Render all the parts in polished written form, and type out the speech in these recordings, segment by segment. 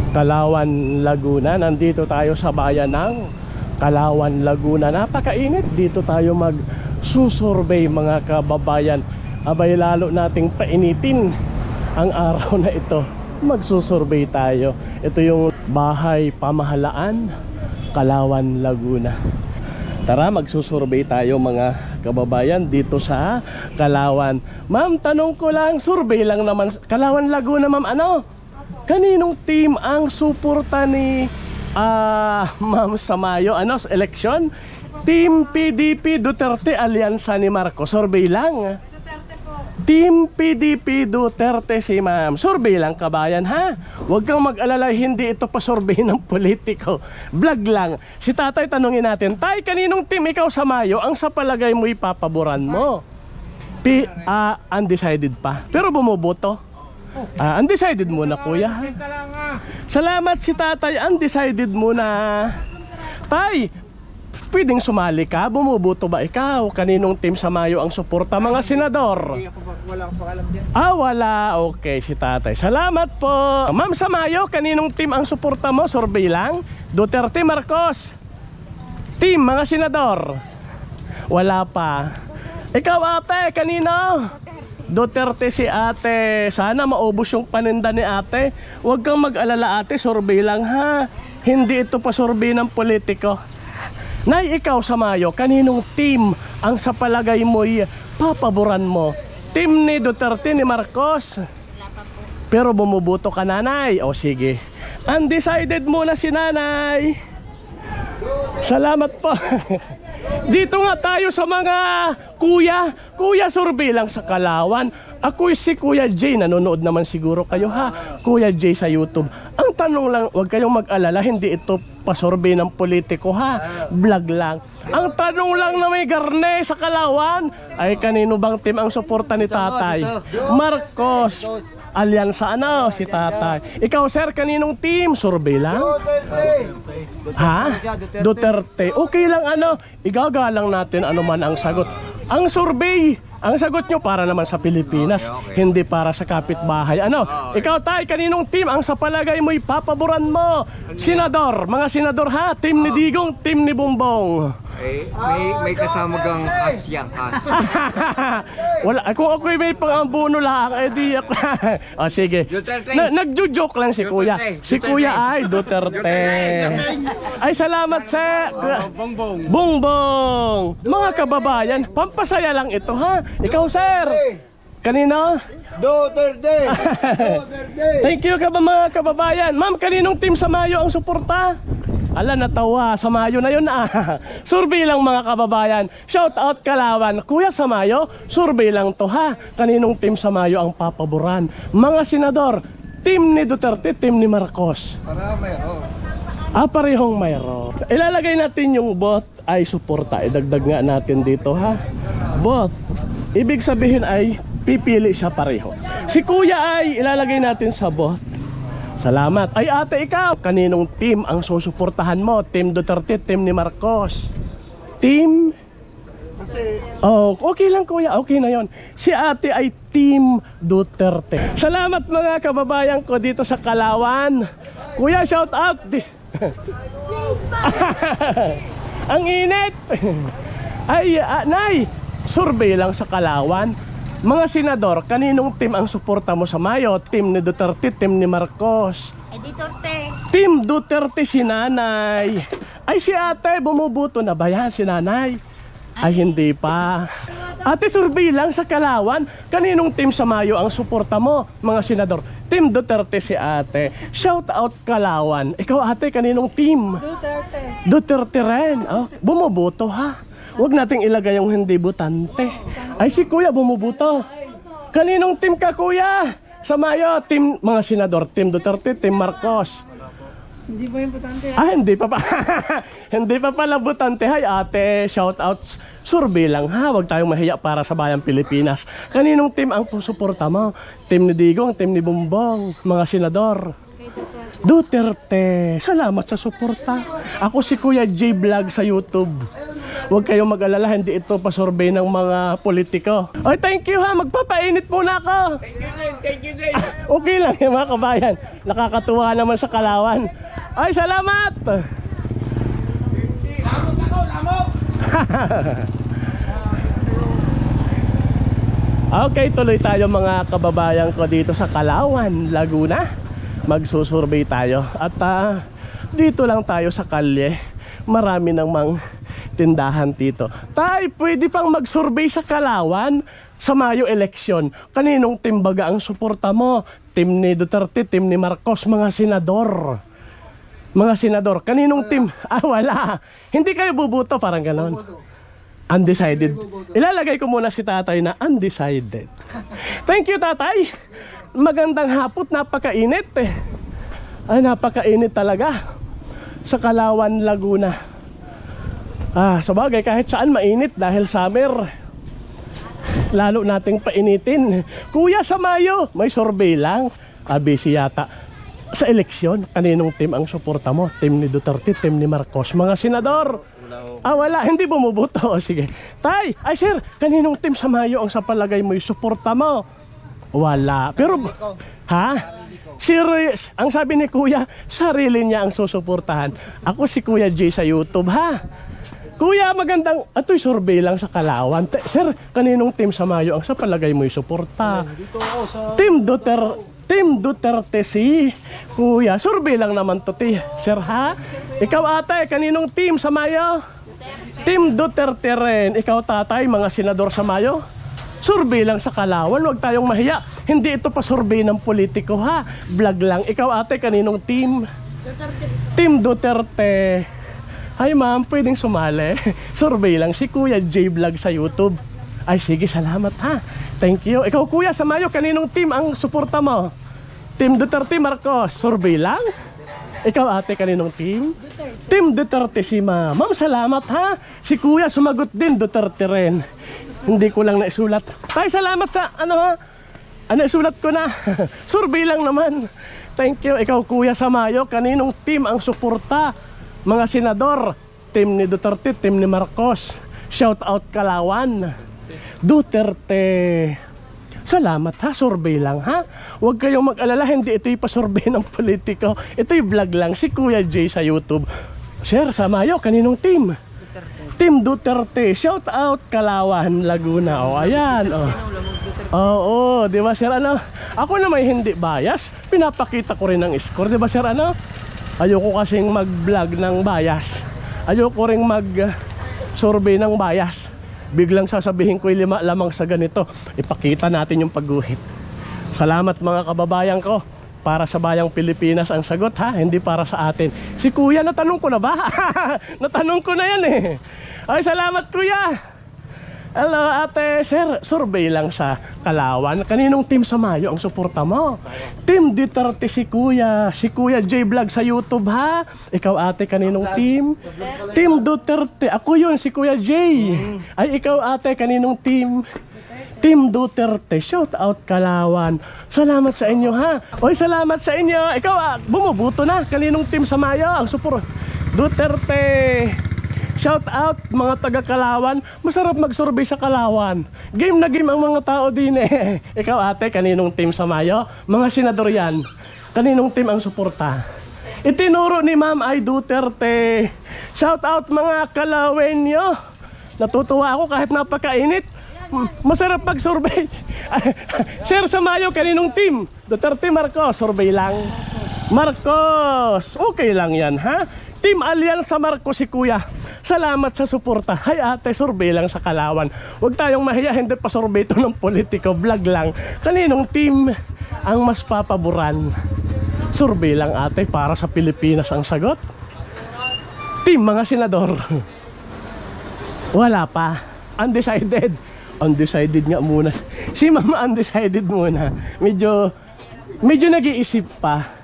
Kalawan, Laguna. Nandito tayo sa bayan ng Kalawan, Laguna. Napakainit. Dito tayo magsusurvey mga kababayan. Abay lalo nating painitin ang araw na ito. Magsusurvey tayo. Ito yung bahay pamahalaan, Kalawan, Laguna. Tara, magsusurvey tayo mga kababayan dito sa Kalawan. Ma'am, tanong ko lang, survey lang naman. Kalawan, Laguna, ma'am, ano? Kaninong team ang suporta ni Ma'am Samayo? Ano, eleksyon? Team PDP Duterte Alyansa ni Marcos. Survey lang. Team PDP Duterte si Ma'am. Survey lang kabayan ha. Huwag kang mag-alala, hindi ito pa survey ng politiko. Vlog lang. Si tatay tanungin natin, tay, kaninong team ikaw Samayo ang sa palagay mo ipapaboran mo? Undecided pa. Pero bumuboto. Undecided muna kuya ha? Salamat si tatay, undecided muna. Tay, pwedeng sumali ka? Bumuboto ba ikaw? Kaninong team Samayo ang suporta? Mga senador? Wala akong pakalam dyan. Wala. Okay, si tatay. Salamat po. Ma'am Samayo, kaninong team ang suporta mo? Survey lang. Duterte, Marcos. Team, mga senador? Wala pa. Ikaw ate, kanino? Duterte si ate. Sana maubos yung paninda ni ate. Huwag kang mag-alala ate, survey lang ha. Hindi ito pa survey ng politiko. Nay, ikaw Samayo, kaninong team ang sa palagay mo'y papaboran mo? Team ni Duterte, ni Marcos? Pero bumuboto ka nanay. O sige, undecided muna si nanay. Salamat po. Dito nga tayo sa mga kuya survey lang sa Kalawan. Ako si Kuya Jay, nanonood naman siguro kayo ha. Kuya Jay sa YouTube. Ang tanong lang, huwag kayong mag-alala, hindi ito pasurvey ng politiko ha. Vlog lang. Ang tanong lang na may garne sa Kalawan ay kanino bang team ang suporta ni tatay? Marcos Alyansa, ano si tatay. Ikaw sir, kaninong team? Survey lang? Ha? Duterte. Okay lang ano, igagalang natin ano man ang sagot. Ang survey, ang sagot nyo para naman sa Pilipinas, hindi para sa kapitbahay. Ano? Ikaw tay, kaninong team ang sa palagay mo ipapaboran mo? Senador, mga senador ha? Team ni Digong, team ni Bongbong. May kasama kang Asyang As. Wala, kung ako'y may pang-ambuno lang, di ako. O sige, nagjo-joke lang si kuya. Si kuya ay Duterte. Ay salamat sa Bongbong. Mga kababayan, pampasaya lang ito ha. Ikaw sir, kanino? Duterte. Thank you ka ba mga kababayan. Ma'am, kaninong team Samayo ang suporta? Ala, natawa, Samayo na yun Survey lang mga kababayan. Shout out Kalawan. Kuya Samayo, survey lang to ha. Kaninong team Samayo ang papaboran? Mga senador, team ni Duterte, team ni Marcos? Para mayroon. Parehong mayroon. Ilalagay natin yung both ay suporta. Idagdag nga natin dito ha. Both. Ibig sabihin ay pipili siya pareho. Si kuya ay ilalagay natin sa both. Salamat. Ay ate, ikaw, kaninong team ang susuportahan mo? Team Duterte, team ni Marcos? Team? Kasi Okay lang kuya, okay na yon. Si ate ay team Duterte. Salamat mga kababayan ko dito sa Kalawan. Kuya, shout out. Ang init. Ay nay, survey lang sa Kalawan. Mga senador, kaninong team ang suporta mo sa Mayo? Team ni Duterte, team ni Marcos? Duterte. Team Duterte si nanay. Ay si ate, bumubuto na ba yan si nanay? Ay hindi pa. Ate, survey lang sa Kalawan. Kaninong team sa Mayo ang suporta mo? Mga senador, team Duterte si ate. Shout out Kalawan. Ikaw ate, kaninong team? Duterte. Duterte rin. Bumubuto ha. Huwag nating ilagay yung hindi butante. Ay si kuya bumubuto. Kaninong team ka kuya? Sa Mayo, team mga senador, team Duterte, team Marcos. Hindi ba yung butante? Hindi pa pa. Hindi pa pala butante. Hay ate, shout outs. Survey lang ha, huwag tayong mahiya para sa bayang Pilipinas. Kaninong team ang susuporta mo? Team ni Digong, team ni Bongbong, mga senador? Duterte. Salamat sa suporta. Ako si Kuya J Vlog sa YouTube. Huwag kayong mag-alala, hindi ito pa-survey ng mga politiko. Oy, thank you ha, magpapainit muna ako. Thank you din. Okay lang yung mga kabayan. Nakakatuwa naman sa Kalawan. Ay, salamat! Okay, tuloy tayo mga kababayan ko dito sa Kalawan, Laguna. Magsusurvey tayo. At dito lang tayo sa kalye. Marami namang tindahan dito. Tay, pwede pang mag-survey sa Kalawan sa Mayo election. Kaninong team baga ang suporta mo? Team ni Duterte, team ni Marcos, mga senador. Mga senador, kaninong team? Wala. Hindi kayo bubuto, parang ganon. Undecided. Ilalagay ko muna si tatay na undecided. Thank you, tatay. Magandang hapot, napakainit eh. Ay, napakainit talaga sa Kalawan, Laguna. Sabagay, kahit saan mainit dahil summer. Lalo nating painitin. Kuya, sa Mayo, may survey lang. Busy yata. Sa eleksyon, kaninong team ang suporta mo? Team ni Duterte, team ni Marcos, mga senador. Wala, hindi bumubuto. Sige. Tay, ay sir, kaninong team sa Mayo ang sa palagay mo yung suporta mo? Wala. Pero, ha? Serious. Ang sabi ni Kuya, sarili niya ang susuportahan. Ako si Kuya J sa YouTube, ha? Kuya, magandang, ito'y survey lang sa Kalawan. Sir, kaninong team sa Mayo ang sa palagay mo yung suporta? Dito ako sa... Team Duterte si Kuya, survey lang naman to sir ha? Ikaw ate, kaninong team sa Mayo? Team Duterte rin. Ikaw tatay, mga senador sa Mayo? Survey lang sa Kalawan, huwag tayong mahiya. Hindi ito pa survey ng politiko ha. Vlog lang. Ikaw ate, kaninong team? Team Duterte. Hi ma'am, pwedeng sumali. Survey lang si Kuya J Vlog sa YouTube. Ay sige, salamat ha. Thank you. Ikaw kuya, sa Mayo, kaninong team ang suporta mo? Team Duterte, Marcos, survey lang? Ikaw ate, kaninong team? Duterte. Team Duterte si ma'am. Ma'am, salamat ha. Si kuya, sumagot din, Duterte rin. Hindi ko lang naisulat. Tay, salamat sa, ha? Isulat ko na. Survey lang naman. Thank you. Ikaw kuya, sa Mayo, kaninong team ang suporta? Mga senador, team ni Duterte, team ni Marcos. Shout out Kalawan. Duterte. Salamat ha, survey lang ha. Huwag kayong mag-alala, hindi ito'y pa-survey ng politiko. Ito'y vlog lang, si Kuya J sa YouTube. Sir, sa Mayo, kaninong team? Duterte. Team Duterte. Shout out Kalawan, Laguna. O, ayan. Oo, di ba sir, ano? Ako na may hindi bias, pinapakita ko rin ang score, di ba sir, ano? Ayoko kasing mag-vlog ng bias. Ayoko ring mag-survey ng bias. Biglang sasabihin ko yung 5 lamang sa ganito. Ipakita natin yung pagguhit. Salamat mga kababayan ko. Para sa bayang Pilipinas ang sagot ha, hindi para sa atin. Si kuya, natanong ko na ba? Natanong ko na yan eh. Ay, salamat kuya. Hello ate, sir, survey lang sa Kalawan. Kaninong team sa Mayo ang suporta mo? Team Duterte si Kuya J Vlog sa YouTube ha. Ikaw ate, kaninong team? Team Duterte. Ako yun, si Kuya J. Ay ikaw ate, kaninong team? Team Duterte. Shout out Kalawan. Salamat sa inyo ha. Oy, salamat sa inyo. Ikaw bumubuto na. Kaninong team sa Mayo ang support? Duterte. Shout out mga taga Kalawan. Masarap mag-survey sa Kalawan. Game na game ang mga tao din eh. Ikaw ate, kaninong team sa Mayo? Mga senador yan. Kaninong team ang suporta? Itinuro ni ma'am ay Duterte. Shout out mga Kalawenyo. Natutuwa ako kahit napakainit. Masarap mag-survey. Share sa Mayo, kaninong team? Duterte, Marcos, survey lang. Marcos, okay lang yan ha. Team Alliance sa Marcos si Kuya. Salamat sa suporta. Hay ate, survey lang sa Kalawan. Huwag tayong mahiya, hindi pa survey ito ng politiko. Vlog lang. Kaninong team ang mas papaboran? Survey lang ate, para sa Pilipinas ang sagot. Team mga senador. Wala pa. Undecided. Undecided nga muna. Si mama undecided muna. Medyo nag-iisip pa.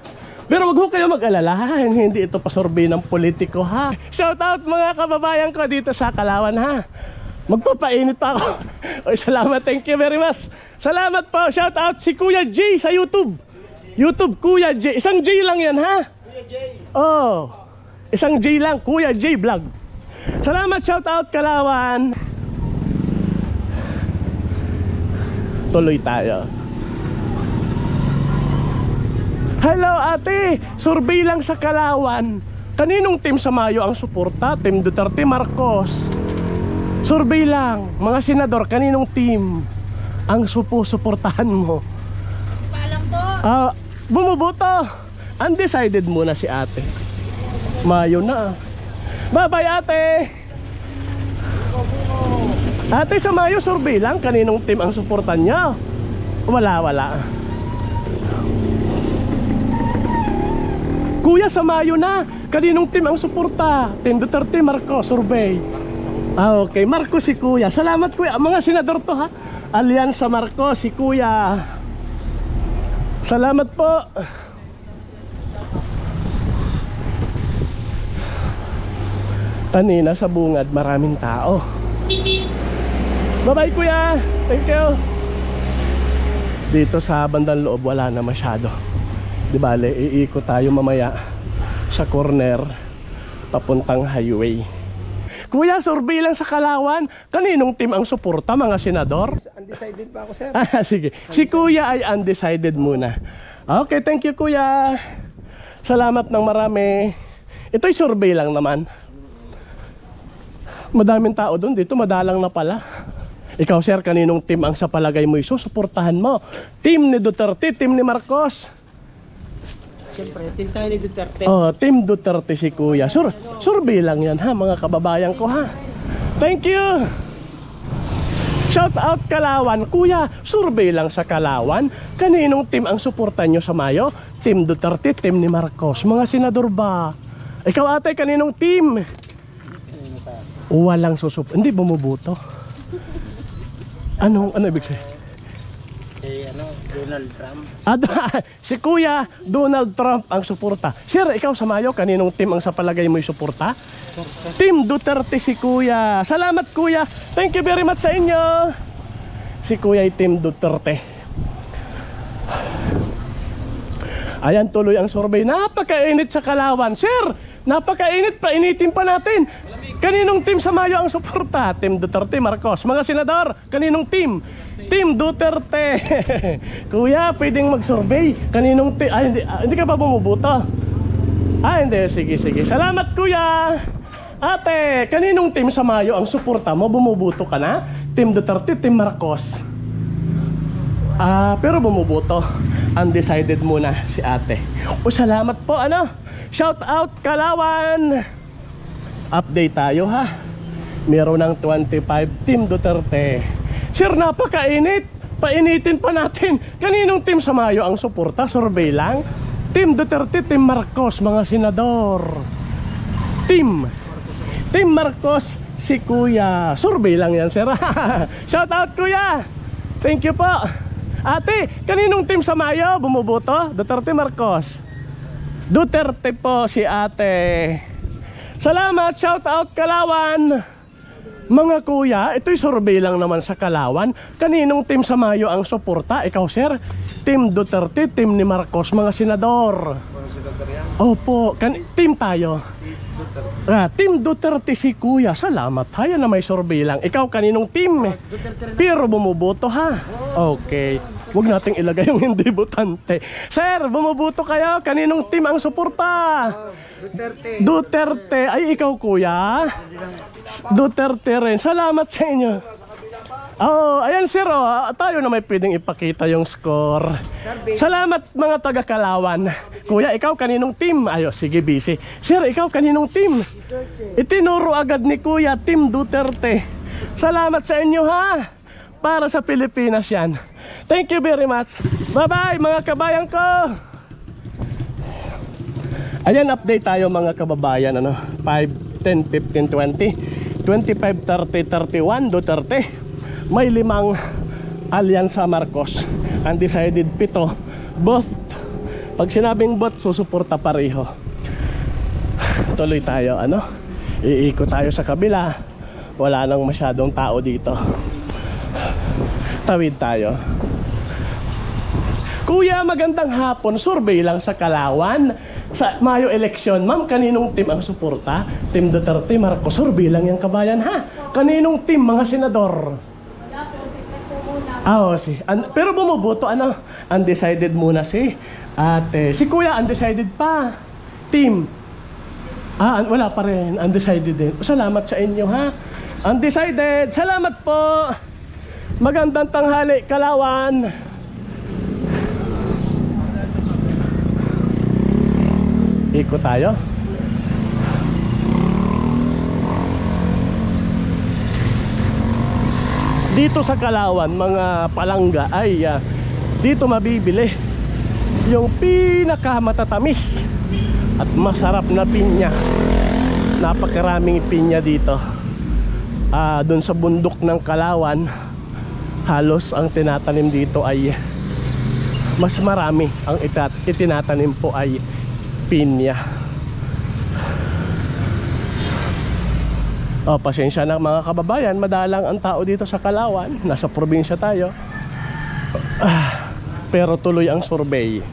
Pero wag ho kayo mag-alala, hindi ito pa-survey ng politiko ha. Shout out mga kababayan ko dito sa Kalawan ha. Magpapainit pa ako. Oy, salamat, thank you very much. Salamat po, shout out si Kuya J sa YouTube. YouTube Kuya J, isang J lang yan ha. Kuya J. Oh, isang J lang, Kuya J Vlog. Salamat, shout out Kalawan. Tuloy tayo. Hello ate, survey lang sa Kalawan. Kaninong team sa Mayo ang suporta? Team Duterte Marcos. Survey lang, mga senador, kaninong team ang suportahan mo? Paalam po. Bumuboto. Undecided muna si ate. Mayo na. Bye bye ate. Ate sa Mayo, survey lang, kaninong team ang suportahan niya? Wala. Kuya, sa Mayo na, kaninong team ang suporta? Team Duterte Marcos, survey. Okay, Marcos si kuya. Salamat kuya, mga senador to ha. Alyansa Marcos si kuya. Salamat po. Kanina sa bungad maraming tao. Bye bye kuya, thank you. Dito sa bandang loob wala na masyado. Di bale, iikot tayo mamaya sa corner papuntang highway. Kuya, survey lang sa Kalawan. Kaninong team ang suporta, mga senador? Undecided pa ako, sir. Sige. Si kuya ay undecided muna. Okay, thank you kuya. Salamat ng marami. Ito'y survey lang naman. Madaming tao doon. Dito madalang na pala. Ikaw sir, kaninong team ang sa palagay mo susuportahan mo? Team ni Duterte, team ni Marcos? Siyempre, team tayo ni Duterte. Oh, team Duterte si kuya. Survey lang yan ha, mga kababayan ko ha. Thank you. Shout out Kalawan. Kuya, survey lang sa Kalawan. Kaninong team ang suportan nyo sa Mayo? Team Duterte, team ni Marcos. Mga senador ba? Ikaw ate, kaninong team? Walang hindi bumuboto. Ano ibig sabihin? Donald Trump. Si kuya, Donald Trump ang suporta. Sir, ikaw sa Mayo, kaninong team ang sa palagay mo'y suporta? Team Duterte si kuya. Salamat kuya. Thank you very much sa inyo. Si kuya ay team Duterte. Ayan, tuloy ang survey. Napakainit sa Kalawan. Sir, napakainit, painitin pa natin. Kaninong team sa Mayo ang suporta? Team Duterte Marcos. Mga senador, kaninong team? Team Duterte. Kuya, pwedeng mag-survey. Kaninong team? Hindi ka pa bumubuto? Hindi. Sige. Salamat kuya. Ate, kaninong team sa Mayo ang suporta mo? Bumubuto ka na? Team Duterte, Team Marcos? Pero bumubuto. Undecided muna si ate. Salamat po Shout out Kalawan. Update tayo ha. Meron ng 25 Team Duterte. Sir, napakainit. Painitin pa natin. Kaninong team sa Mayo ang suporta? Survey lang. Team Duterte, Team Marcos, mga senador. Team Marcos si kuya. Survey lang yan sir. Shout out kuya. Thank you po. Ate, kaninong team sa Mayo bumuboto? Duterte Marcos? Duterte po si ate. Salamat, shout out Kalawan. Mga kuya, ito'y survey lang naman sa Kalawan. Kaninong team sa Mayo ang suporta? Ikaw sir, Team Duterte, team ni Marcos, mga senador. Opo, team tayo. Team Duterte si kuya. Salamat, tayo na may survey lang. Ikaw kaninong team? Pero bumuboto ha. Okay, huwag nating ilagay yung hindi botante. Sir, bumuboto kayo. Kaninong team ang suporta? Duterte. Ay, ikaw kuya? Duterte rin. Salamat sa inyo. Ayan sir, tayo na may pwedeng ipakita yung score. Salamat mga taga Kalawan. Kuya, ikaw kaninong team? Sige, busy. Sir, ikaw kaninong team? Itinuro agad ni kuya, Team Duterte. Salamat sa inyo ha. Para sa Pilipinas yan. Thank you very much. Bye bye mga kabayan ko. Ayan, update tayo mga kababayan. 5, 10, 15, 20 25, 30, 31 Duterte. May 5 Alyansa Marcos. Undecided 7. Both. Pag sinabing both, susuporta pareho. Tuloy tayo iikot tayo sa kabila. Wala nang masyadong tao dito. Tawid tayo. Kuya, magandang hapon. Survey lang sa Kalawan. Sa Mayo election, ma'am, kaninong team ang suporta? Team Duterte, Marcos. Survey lang yung kabayan, ha? Kaninong team, mga senador? Ah, oh, pero bumuboto, ano? Undecided muna si ate. Si Kuya, undecided pa. Team. Wala pa rin. Undecided din. Salamat sa inyo, ha? Undecided. Salamat po. Magandang tanghali, Kalawan. Ikot tayo. Dito sa Kalawan, mga palangga ay dito mabibili yung pinakamatatamis at masarap na pinya. Napakaraming pinya dito. Doon sa bundok ng Kalawan, halos ang tinatanim dito ay mas marami. Ang itinatanim po ay pinya. Pasensya na mga kababayan, madalang ang tao dito sa Kalawan. Nasa probinsya tayo. Pero tuloy ang survey.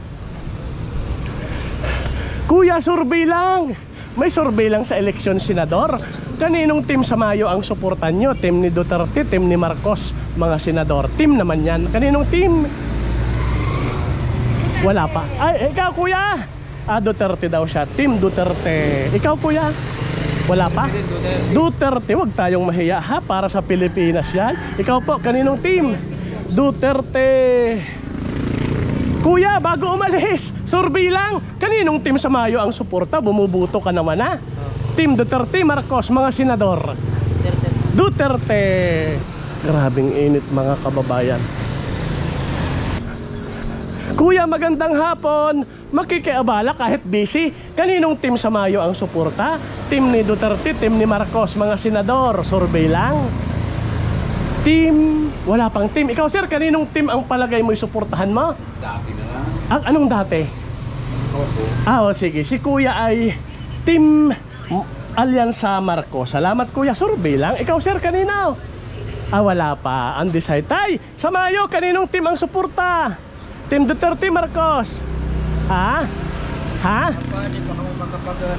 Kuya, survey lang. May survey lang sa eleksyon senador. Kaninong team sa Mayo ang suportan nyo? Team ni Duterte, team ni Marcos, mga senador. Team naman yan. Kaninong team? Wala pa. Ay, ikaw kuya. Duterte daw siya. Team Duterte. Ikaw kuya? Wala pa? Duterte, wag tayong mahiya ha, para sa Pilipinas yan. Ikaw po, kaninong team? Duterte. Kuya, bago umalis, survey lang. Kaninong team sa Mayo ang suporta? Bumubuto ka naman ha. Team Duterte, Marcos, mga senador. Duterte. Grabing init mga kababayan. Kuya, magandang hapon. Makikiabala kahit busy. Kaninong team sa Mayo ang suporta? Team ni Duterte, team ni Marcos, mga senador. Survey lang. Team, wala pang team. Ikaw sir, kaninong team ang palagay mo'y suportahan mo? Dati na lang. Anong dati? Opo. Sige. Si kuya ay team Alyansa Marcos. Salamat kuya, survey lang. Ikaw sir, kanino? Wala pa. Undecided. Tay, sa Mayo, kaninong team ang suporta? Team Duterte, Marcos. Ha?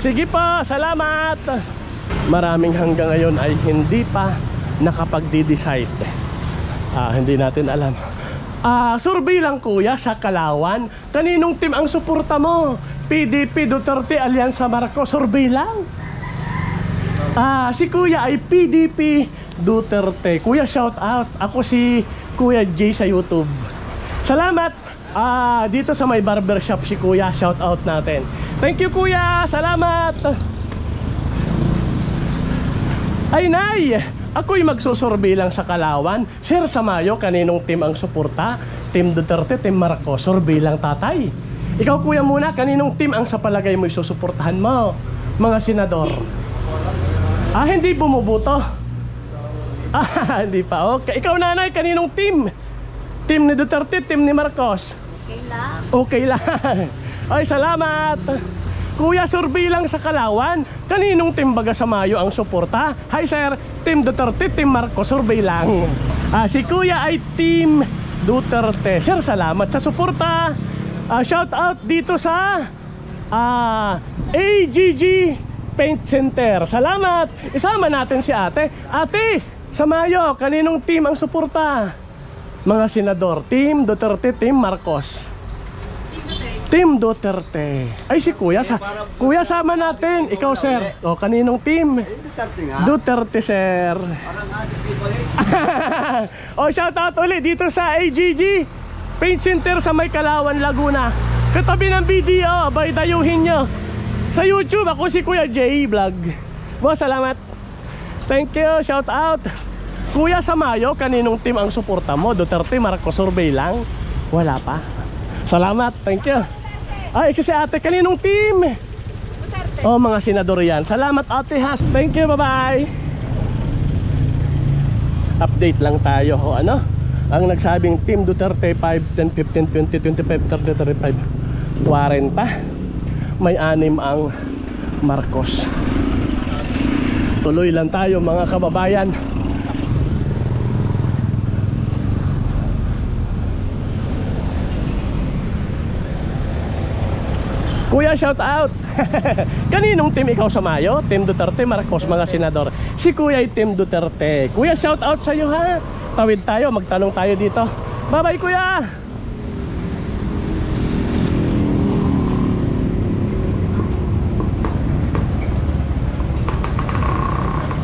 Sige po, salamat. Maraming hanggang ngayon ay hindi pa nakapag-decide. Hindi natin alam. Survey lang kuya sa Kalawan. Kaninong team ang suporta mo? PDP, Duterte, Alyansa Marcos. Survey lang. Si kuya ay PDP, Duterte. Kuya, shout out. Ako si Kuya J sa YouTube. Salamat. Dito sa may barbershop si kuya, shout out natin. Thank you kuya, salamat. Ay nay, ako'y magsusurvey lang sa Kalawan. Sir, sa Mayo, kaninong team ang suporta? Team Duterte, team Marcos. Survey lang tatay. Ikaw kuya muna, kaninong team ang sa palagay mo'y susuportahan mo? Mga senador. Hindi bumubuto. Hindi pa. Okay. Ikaw nanay, kaninong team? Team ni Duterte, team ni Marcos. Okay lang. Ay, salamat. Kuya, survey lang sa Kalawan. Kaninong team baga sa Mayo ang suporta? Hi sir, team Duterte, team Marcos. Survey lang. Si kuya ay team Duterte. Sir, salamat sa suporta. Shout out dito sa AGG Paint Center. Salamat. Isama natin si ate. Ate, sa Mayo, kaninong team ang suporta? Mga senador, team Duterte, team Marcos. Team Duterte. Ay si kuya, kuya sama natin. Ikaw sir, kaninong team? Duterte nga. Duterte sir. Parang people Shout out ulit dito sa AGG Paint Center sa may Kalawan, Laguna. Katabi ng video, abay dayuhin nyo. Sa YouTube, ako si Kuya J Vlog. Salamat. Thank you, shout out. Kuya, sa Mayo, kaninong team ang suporta mo? Duterte, Marcos, survey lang? Wala pa. Salamat, thank you. Kasi ate, kaninong team? Duterte. Mga senador yan. Salamat ate ha. Thank you, bye-bye. Update lang tayo. Ang nagsabing team Duterte 5, 10, 15, 20, 25, 30, 35, 40. May 6 ang Marcos. Tuloy lang tayo mga kababayan. Kuya, shout out. Kaninong team ikaw sa Mayo? Team Duterte, Marcos, mga senador. Si Kuya ay Team Duterte. Kuya, shout out sa iyo ha. Tawid tayo, magtanong tayo dito. Bye-bye, Kuya.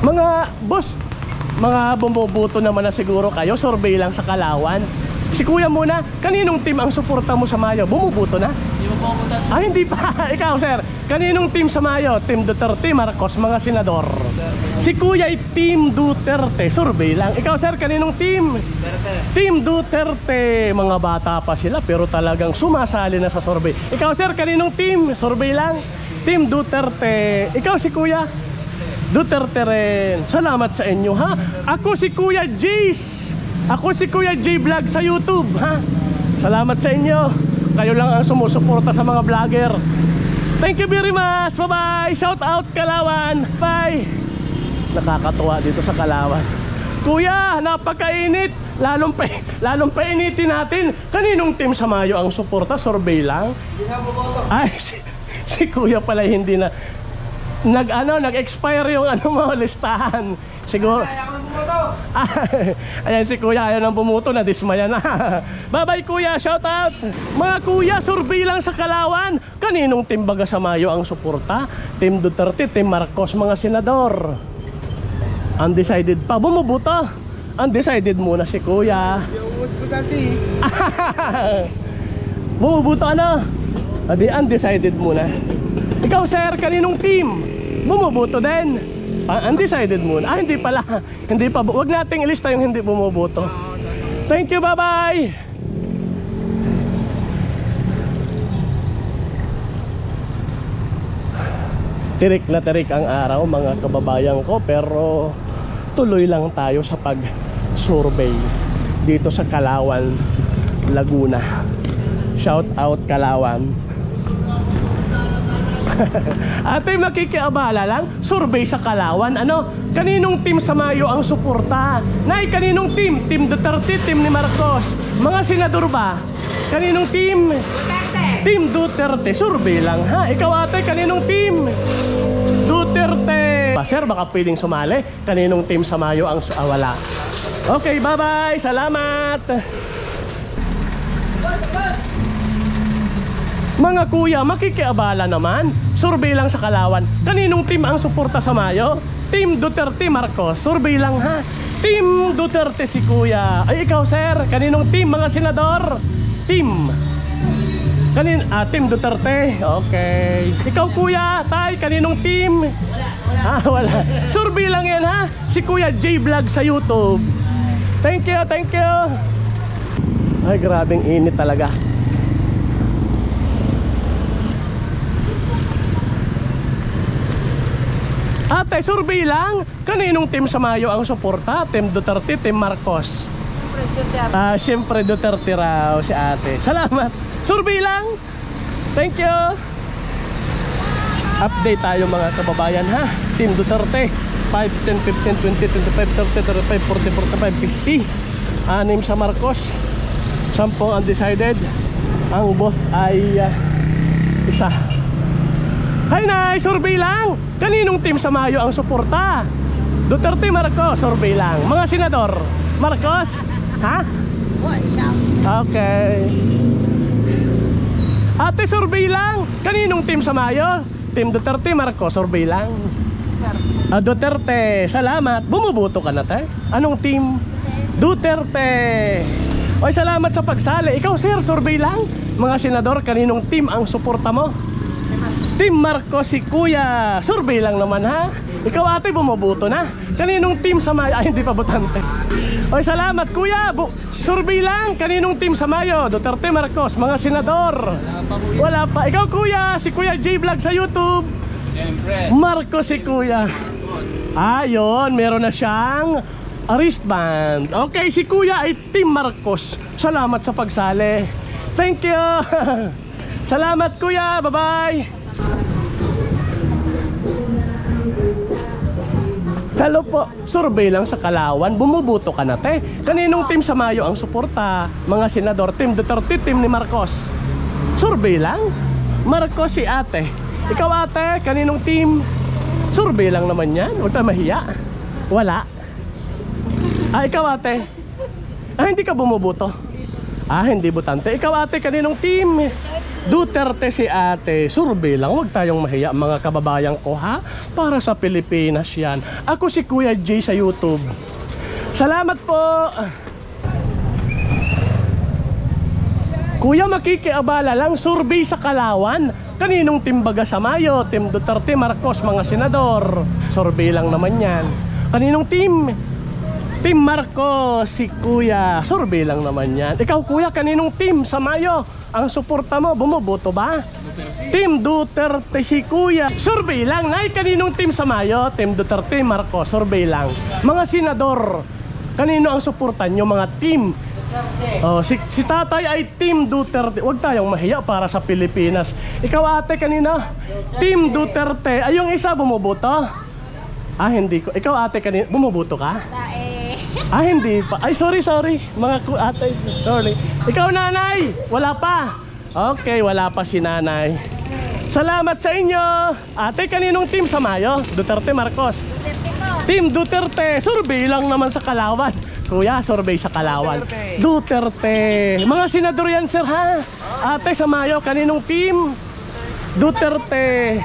Mga boss, mga bumubuto naman na siguro kayo. Survey lang sa Kalawan. Si Kuya muna, kaninong team ang suporta mo sa Mayo? Bumubuto na? Hindi mo po ako dati. Ah, hindi pa. Ikaw, sir, kaninong team sa Mayo? Team Duterte, Marcos, mga senador. Si Kuya ay Team Duterte. Survey lang. Ikaw, sir, kaninong team? Team Duterte. Mga bata pa sila pero talagang sumasali na sa survey. Ikaw, sir, kaninong team? Survey lang. Team Duterte. Ikaw, si Kuya? Duterte rin. Salamat sa inyo, ha? Ako si Kuya Jace. Ako si Kuya J Vlog sa YouTube, ha? Salamat sa inyo. Kayo lang ang sumusuporta sa mga vlogger. Thank you very much. Bye-bye. Shout out Kalawan. Bye. Nakakatuwa dito sa Kalawan. Kuya, napakainit. Lalong painitin natin. Kaninong team sa Mayo ang suporta? Survey lang. Ay, si Kuya pala hindi na nag-expire yung mo listahan. Siguro. Ayan si Kuya, ayaw nang bumuto, na dismaya na. Bye-bye Kuya, shout out. Mga Kuya, survey lang sa Kalawan. Kaninong team baga sa Mayo ang suporta? Team Duterte, Team Marcos, mga senador. Undecided pa, bumubuto. Undecided muna si Kuya. Bumubuto ano? Adi undecided muna. Ikaw sir, kaninong team? Bumubuto din. Undecided muna. Ah, hindi pala. Hindi pa. Huwag nating ilista yung hindi bumubuto. Thank you, bye-bye. Tirik na tirik ang araw mga kababayan ko, pero tuloy lang tayo sa pag-survey dito sa Kalawan, Laguna. Shout out Kalawan. Ate, makikiabala lang, survey sa Kalawan. Ano? Kaninong team sa Mayo ang suporta? Nay, kaninong team? Team Duterte, team ni Marcos. Mga senador ba? Kaninong team? Duterte. Team Duterte. Survey lang ha. Ikaw ate, kaninong team? Duterte. Sir, baka pwedeng sumali. Kaninong team sa Mayo ang wala. Okay, bye-bye. Salamat. Mga Kuya, makikiabala naman. Survey lang sa Kalawan. Kaninong team ang suporta sa Mayo? Team Duterte, Marcos. Survey lang ha. Team Duterte si Kuya. Ay ikaw sir, kaninong team mga senador? Team Team Duterte. Okay. Ikaw Kuya, tay, kaninong team? Wala. Wala. Survey lang yan ha. Si Kuya J Vlog sa YouTube. Thank you, thank you. Ay grabing init talaga. Ate, survey lang. Kaninong team sa Mayo ang suporta? Team Duterte, Team Marcos? Siyempre Duterte raw si ate. Salamat. Survey lang. Thank you. Update tayo mga kababayan ha. Team Duterte 5, 10, 15, 20, 25, 30, 35, 40, 45, 50. 6 sa Marcos, 10 undecided. Ang boss ay isa. Hi Nay, survey lang. Kaninong team sa Mayo ang suporta? Duterte, Marcos, survey lang. Mga senador, Marcos? Ha? Okay. Ate, survey lang. Kaninong team sa Mayo? Team Duterte, Marcos, survey lang. Duterte, salamat. Bumubuto ka na te? Anong team? Duterte. Oy, salamat sa pagsali. Ikaw sir, survey lang. Mga senador, kaninong team ang suporta mo? Team Marcos si Kuya. Survey lang naman ha. Ikaw ate, bumubuto na. Kaninong team sa Mayo? Ay, hindi pa butante. Oy, salamat Kuya. Survey lang. Kaninong team sa Mayo? Duterte, Marcos, mga senador. Wala pa. Ikaw Kuya, si Kuya J Vlog sa YouTube. Siyempre. Marcos si Kuya. Ayun, meron na siyang wristband. Okay, si Kuya ay Team Marcos. Salamat sa pagsali. Thank you. Salamat Kuya. Bye-bye. Hello po, survey lang sa Kalawan. Bumubuto ka na te. Kaninong team sa Mayo ang suporta? Mga senador, Team Duterte, Team ni Marcos. Survey lang. Marcos si ate. Ikaw ate, kaninong team? Survey lang naman yan. Huwag tayo mahiya. Wala. Ikaw ate. Hindi ka bumuboto. Hindi butante. Ikaw ate, kaninong team? Duterte si ate. Survey lang. Huwag tayong mahiya mga kababayan ko ha. Para sa Pilipinas yan. Ako si Kuya J sa YouTube. Salamat po. Kuya, makikiabala lang, survey sa Kalawan. Kaninong team baga sa Mayo? Team Duterte, Marcos, mga senador. Survey lang naman yan. Kaninong team? Team Marcos, si Kuya. Survey lang naman yan. Ikaw Kuya, kaninong team sa Mayo? Ang suporta mo, bumuboto ba? Duterte. Team Duterte si Kuya. Survey lang. Nay, kaninong team sa Mayo? Team Duterte, Marcos. Survey lang. Mga senador, kanino ang suportan nyo mga team? Si tatay ay Team Duterte. Huwag tayong mahiya para sa Pilipinas. Ikaw ate kanina Team Duterte. Ay yung isa bumuboto? Hindi ko. Ikaw ate kanina bumuboto ka? Hindi pa. Ay sorry mga ate, sorry. Ikaw nanay, wala pa. Okay, wala pa si nanay. Salamat sa inyo. Ate, kaninong team sa Mayo? Duterte, Marcos? Team Duterte. Survey lang naman sa Kalawan. Kuya, survey sa Kalawan. Duterte. Mga senador yan sir ha. Ate sa Mayo, kaninong team? Duterte.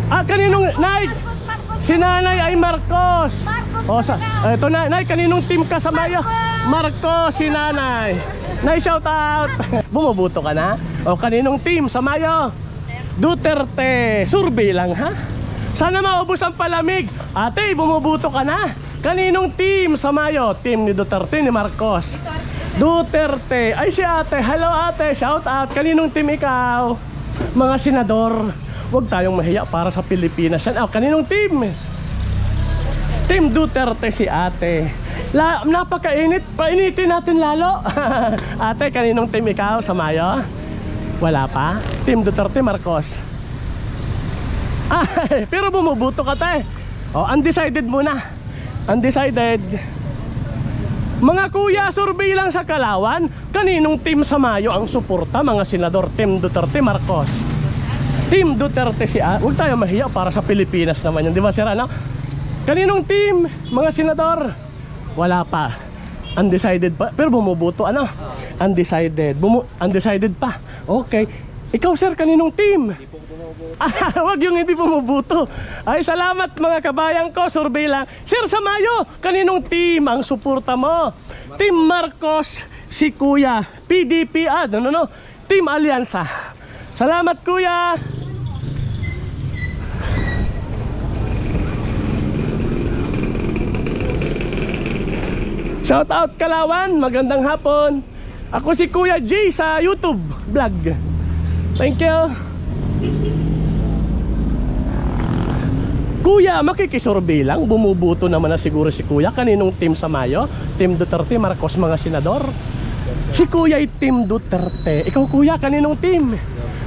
Kaninong nay? Si nanay ay Marcos. Ito nay, kaninong team ka sa Mayo? Marcos, si nanay. Nay, shout out. Bumuboto ka na? Kaninong team sa Mayo? Duterte. Survey lang ha. Sana maubos ang palamig. Ate, bumuboto ka na? Kaninong team sa Mayo? Team ni Duterte, ni Marcos? Duterte. Ay si ate. Hello ate, shout out. Kaninong team ikaw? Mga senador. Huwag tayong mahiya para sa Pilipinas yan. Kaninong team? Team Duterte si ate. Napakainit. Painitin natin lalo. Ate, kaninong team ikaw sa Mayo? Wala pa? Team Duterte, Marcos? Pero bumuboto ka te. Undecided muna. Undecided. Mga kuya, survey lang sa Kalawan. Kaninong team sa Mayo ang suporta? Mga senador, Team Duterte, Marcos? Team Duterte si huwag tayo mahiya para sa Pilipinas naman yun. Di ba sir ano? Kaninong team? Mga senador? Wala pa. Undecided pa. Pero bumuboto ano? Undecided. Undecided pa. Okay. Ikaw sir, kaninong team? Wag yung hindi bumuboto. Ay salamat mga kabayan ko. Survey lang. Sir sa Mayo, kaninong team ang suporta mo? Team Marcos, si Kuya. PDP, Team Alyansa. Salamat Kuya. Shout out Kalawan, magandang hapon. Ako si Kuya J sa YouTube vlog. Thank you. Kuya, makikisurvey lang. Bumuboto naman na siguro si Kuya. Kaninong team sa Mayo? Team Duterte, Marcos, mga senador? Si Kuya ay Team Duterte. Ikaw Kuya, kaninong team?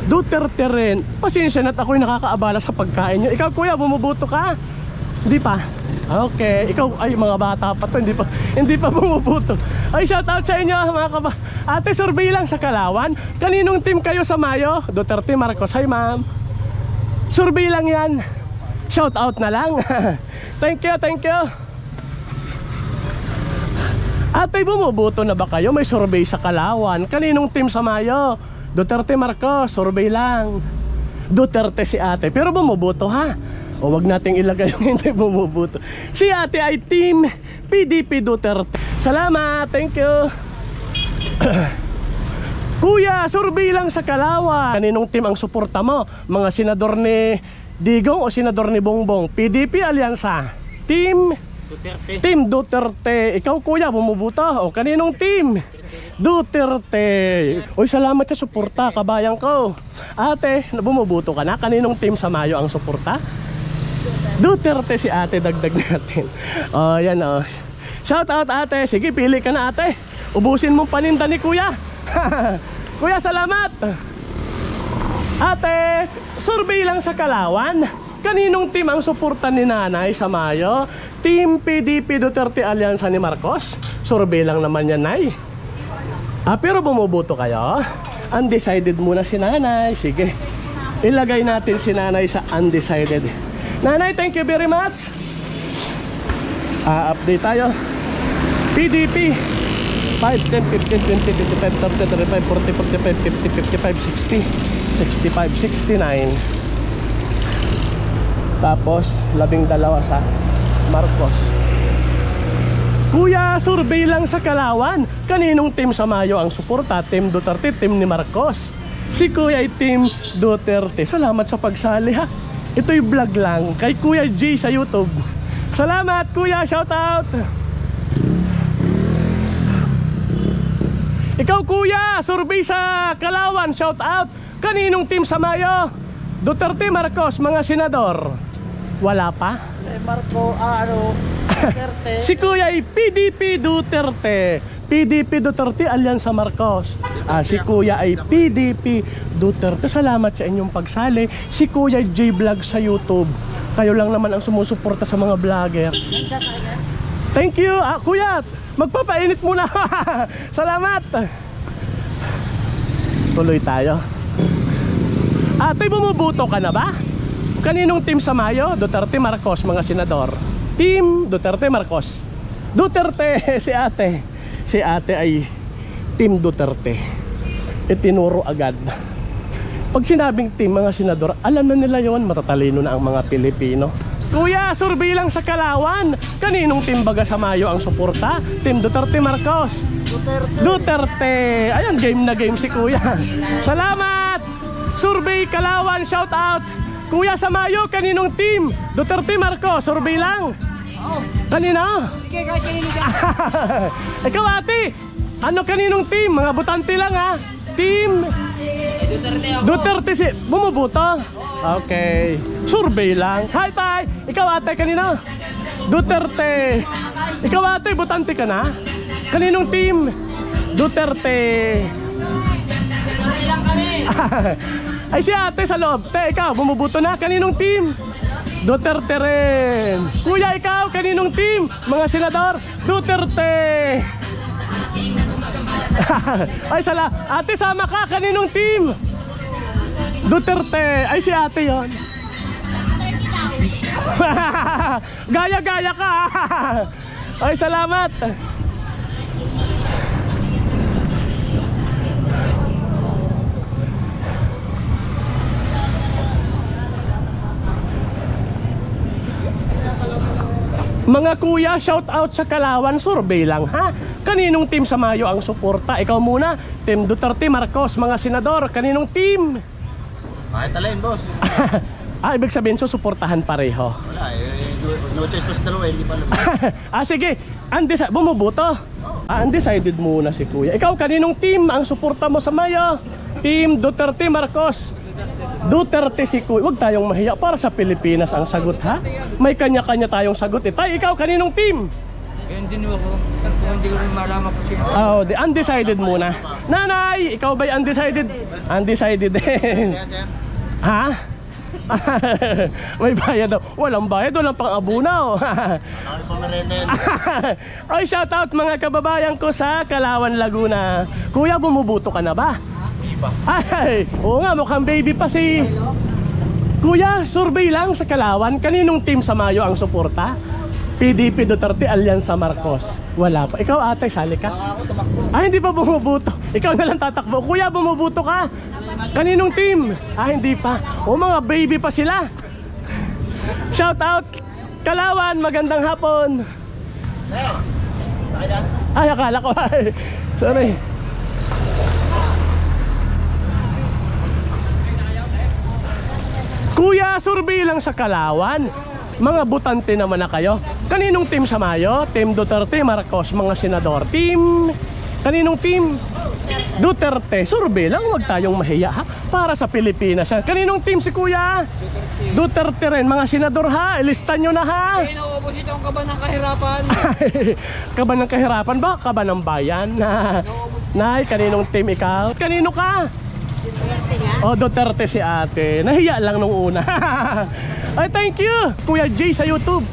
Duterte rin. Pasensya na't ako'y nakakaabala sa pagkain nyo. Ikaw Kuya, bumuboto ka? Hindi pa? Okay. Ikaw, ay mga bata pa to. Hindi pa bumuboto. Ay, shout out sa inyo mga Ate, survey lang sa Kalawan. Kaninong team kayo sa Mayo? Duterte, Marcos. Hi ma'am. Survey lang yan. Shout out na lang. Thank you, thank you. Ate, bumuboto na ba kayo? May survey sa Kalawan. Kaninong team sa Mayo? Duterte, Marcos. Survey lang. Duterte si ate. Pero bumuboto ha. Wag nating ilagay yung hindi bumuboto. Si ate ay team PDP Duterte. Salamat, thank you. Kuya, survey lang sa Kalawan. Kaninong team ang suporta mo? Mga senador ni Digong o senador ni Bongbong? PDP, Alyansa? Team Duterte. Team Duterte. Ikaw Kuya, bumuboto? Kaninong team? Duterte. Uy, salamat sa suporta, kabayan ko. Ate, bumuboto ka na? Kaninong team sa Mayo ang suporta? Duterte si ate, dagdag natin. Yan shout out ate. Sige, pili ka na ate. Ubusin mong paninda ni Kuya. Kuya, salamat. Ate, survey lang sa Kalawan. Kaninong team ang suporta ni nanay sa Mayo? Team PDP Duterte Alyansa ni Marcos? Survey lang naman yan, nay. Pero bumuboto kayo? Undecided muna si nanay. Sige. ilagay natin si nanay sa undecided. Nanay, thank you very much. Update tayo. PDP 5, 10, 15, 20, 25, 30, 35, 40, 45, 50, 55, 60, 65, 69. Tapos 12 sa Marcos. Kuya, survey lang sa Kalawan. Kaninong team sa Mayo ang suporta? Team Duterte, team ni Marcos. Si Kuya ay team Duterte. Salamat sa pagsali ha. Ito'y vlog lang kay Kuya G sa YouTube. Salamat Kuya, shout out. Ikaw Kuya, survey sa Kalawan, shout out. Kaninong team sa Mayo? Duterte, Marcos, mga senador. Wala pa? Marco, Duterte. Si Kuya ay PDP Duterte. PDP Duterte, Alyansa Marcos. Si Kuya ay PDP Duterte. Salamat sa inyong pagsali. Si Kuya J Vlog sa YouTube. Kayo lang naman ang sumusuporta sa mga vlogger. Thank you. Kuya, magpapainit muna. Salamat. Tuloy tayo. Ate, bumubuto ka na ba? Kaninong team sa Mayo? Duterte, Marcos, mga senador. Team Duterte, Marcos. Duterte, si ate. Si ate ay team Duterte. Itinuro agad. Pag sinabing team mga senador, alam na nila yon, matatalino na ang mga Pilipino. Kuya, survey lang sa Kalawan. Kaninong team baga sa Mayo ang suporta? Team Duterte, Marcos. Duterte. Ayan, game na game si Kuya. Salamat. Survey Kalawan, shout out. Kuya sa Mayo, kaninong team? Duterte, Marcos, survey lang. Kanino? Sige, kahit kanino ka. Ikaw ate, ano kaninong team? Mga butante lang ha. Team Duterte ako. Duterte si bumubuto? Okay. Survey lang. Hi tay, ikaw ate kanino? Duterte. Ikaw ate, butante ka na? Kaninong team? Duterte. Duterte lang kami. Ay si ate sa loob. Te, ikaw, bumubuto na. Kaninong team? Duterte rin. Kuya, ikaw, kaninong team? Mga senador? Duterte. Ay sala. Ate, sama ka. Kaninong team? Duterte. Ay si ate yon. Gaya-gaya ka. Ay salamat. Mga kuya, shout out sa Kalawan, survey lang ha. Kaninong team sa Mayo ang suporta? Ikaw muna, team Duterte, Marcos, mga senador. Kaninong team? Kahit alin, boss. Ibig sabihin susuportahan pareho. Wala no choice pa sa dalawa, hindi pa alam. Sige, bumubuto. Undecided muna si kuya. Ikaw, kaninong team ang suporta mo sa Mayo? Team Duterte, Marcos. Duterte si kuya. Huwag tayong mahiya, para sa Pilipinas ang sagot ha. May kanya-kanya tayong sagot eh. Tay, ikaw kaninong team? Hindi ko rin malaman po siya. The undecided muna. Nanay, ikaw ba'y undecided? Undecided din. Ha? May bayad daw. Walang bayad, walang pang-abunaw. Ay, shout out mga kababayan ko sa Kalawan, Laguna. Kuya, bumubuto ka na ba? Ay, oo nga, mukhang baby pa si Kuya. Survey lang sa Kalawan. Kaninong team sa Mayo ang suporta? PDP Duterte, Alyansa Marcos. Wala pa. Ikaw ate, sali ka? Ay, hindi pa bumubuto. Ikaw na lang tatakbo. Kuya, bumubuto ka? Kaninong team? Hindi pa. O mga baby pa sila. Shout out Kalawan, magandang hapon. Ay, akala ko. Sorry. Kuya, survey lang sa Kalawan. Mga butante naman na kayo. Kaninong team sa Mayo? Team Duterte, Marcos, mga senador. Team... Kaninong team? Duterte. Survey lang, huwag tayong mahiya ha. Para sa Pilipinas ha. Kaninong team si Kuya? Duterte rin. Mga senador ha, ilistan nyo na ha. Ay, nauubos itong kaba ng kahirapan. Kaba ng kahirapan ba? Kaba ng bayan. Nay, kaninong team ikaw? Kanino ka? Duterte si ate. Nahiya lang nung una. Ay, thank you Kuya J sa YouTube.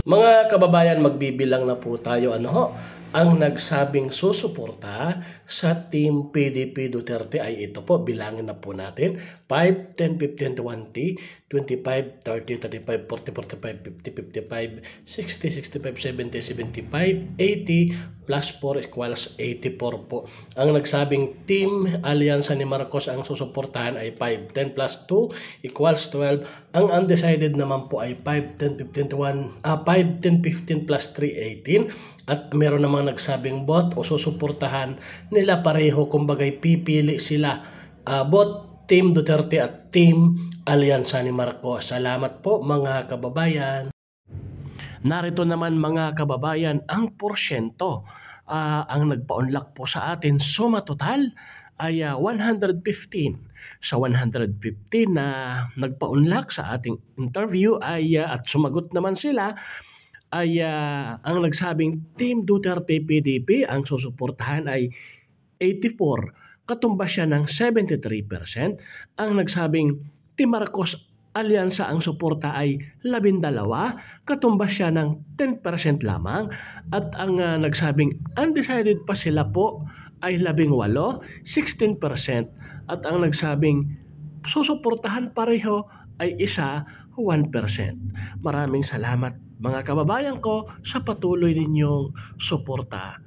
Mga kababayan, magbibilang na po tayo ang nagsabing susuporta sa Team PDP Duterte ay ito po. Bilangin na po natin. 5, 10, 15, 20, 25, 30, 35, 40, 45, 50, 55, 60, 65, 70, 75, 80, plus 4 equals 84 po. Ang nagsabing Team Alyansa ni Marcos ang susuportahan ay 5, 10 plus 2 equals 12. Ang undecided naman po ay 5, 10, 15, 5, 10, 15 plus 3, 18. At meron namang nagsabing bot o susuportahan nila pareho, kumbagay pipili sila bot Team Duterte at Team Alyansa ni Marcos. Salamat po mga kababayan. Narito naman mga kababayan ang porsyento. Ang nagpa-unlock po sa atin, suma total ay 115. Sa 115 na nagpa-unlock sa ating interview ay at sumagot naman sila, ay ang nagsabing Team Duterte PDP ang susuportahan ay 84. Katumbas siya ng 73%. Ang nagsabing Team Marcos Alyansa ang suporta ay 12. Katumbas siya ng 10% lamang. At ang nagsabing undecided pa sila po ay 18, 16%. At ang nagsabing susuportahan pareho ay 1%. Maraming salamat mga kababayan ko sa patuloy ninyong suporta